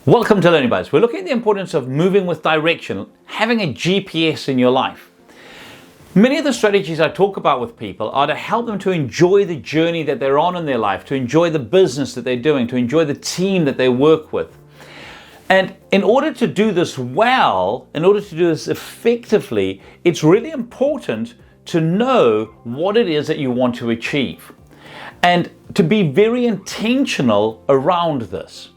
Welcome to Learning Bites. We're looking at the importance of moving with direction, having a GPS in your life. Many of the strategies I talk about with people are to help them to enjoy the journey that they're on in their life, to enjoy the business that they're doing, to enjoy the team that they work with. And in order to do this well, in order to do this effectively, it's really important to know what it is that you want to achieve and to be very intentional around this.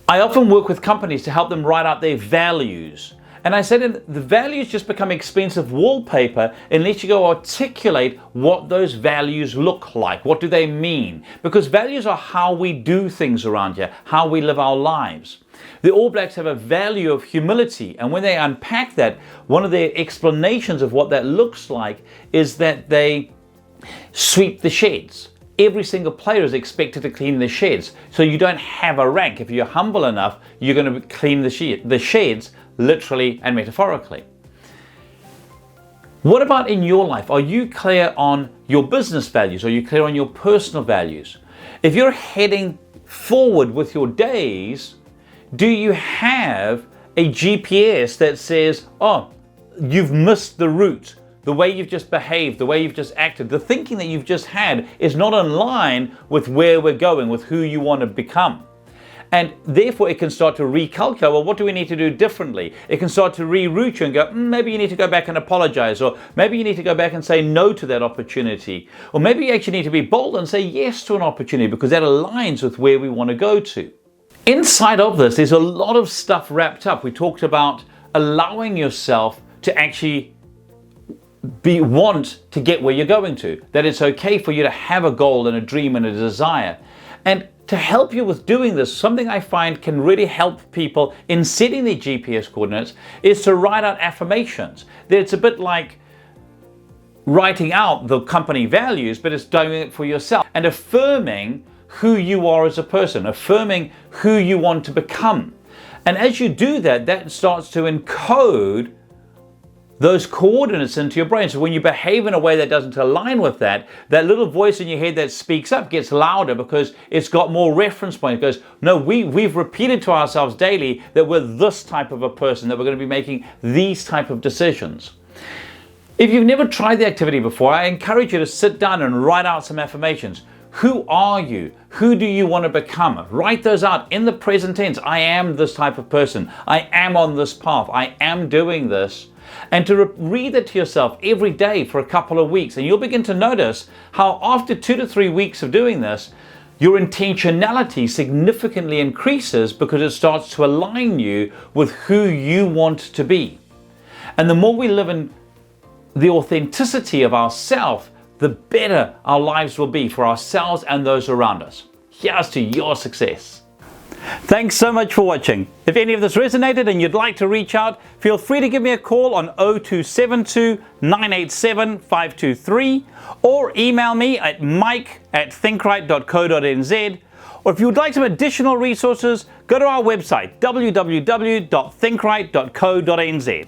I often work with companies to help them write out their values. And I said the values just become expensive wallpaper unless you go articulate what those values look like. What do they mean? Because values are how we do things around here, how we live our lives. The All Blacks have a value of humility, and when they unpack that, one of their explanations of what that looks like is that they sweep the sheds. Every single player is expected to clean the sheds. So you don't have a rank. If you're humble enough, you're going to clean the sheds, literally and metaphorically. What about in your life? Are you clear on your business values? Are you clear on your personal values? If you're heading forward with your days, do you have a GPS that says, oh, you've missed the route? The way you've just behaved, the way you've just acted, the thinking that you've just had is not in line with where we're going, with who you want to become. And therefore it can start to recalculate, well, what do we need to do differently? It can start to reroute you and go, maybe you need to go back and apologize, or maybe you need to go back and say no to that opportunity. Or maybe you actually need to be bold and say yes to an opportunity because that aligns with where we want to go to. Inside of this, there's a lot of stuff wrapped up. We talked about allowing yourself to actually want to get where you're going to, that it's okay for you to have a goal and a dream and a desire. And to help you with doing this, something I find can really help people in setting their GPS coordinates is to write out affirmations. That it's a bit like writing out the company values, but it's doing it for yourself and affirming who you are as a person, affirming who you want to become. And as you do that, that starts to encode those coordinates into your brain. So when you behave in a way that doesn't align with that, that little voice in your head that speaks up gets louder because it's got more reference points. It goes, no, we've repeated to ourselves daily that we're this type of a person, that we're going to be making these type of decisions. If you've never tried the activity before, I encourage you to sit down and write out some affirmations. Who are you? Who do you want to become? Write those out in the present tense. I am this type of person. I am on this path. I am doing this. And to read it to yourself every day for a couple of weeks, and you'll begin to notice how after 2 to 3 weeks of doing this, your intentionality significantly increases because it starts to align you with who you want to be. And the more we live in the authenticity of ourselves, the better our lives will be for ourselves and those around us. Here's to your success. Thanks so much for watching. If any of this resonated and you'd like to reach out, feel free to give me a call on 0272 987 523 or email me at mike@thinkright.co.nz. Or if you would like some additional resources, go to our website www.thinkright.co.nz.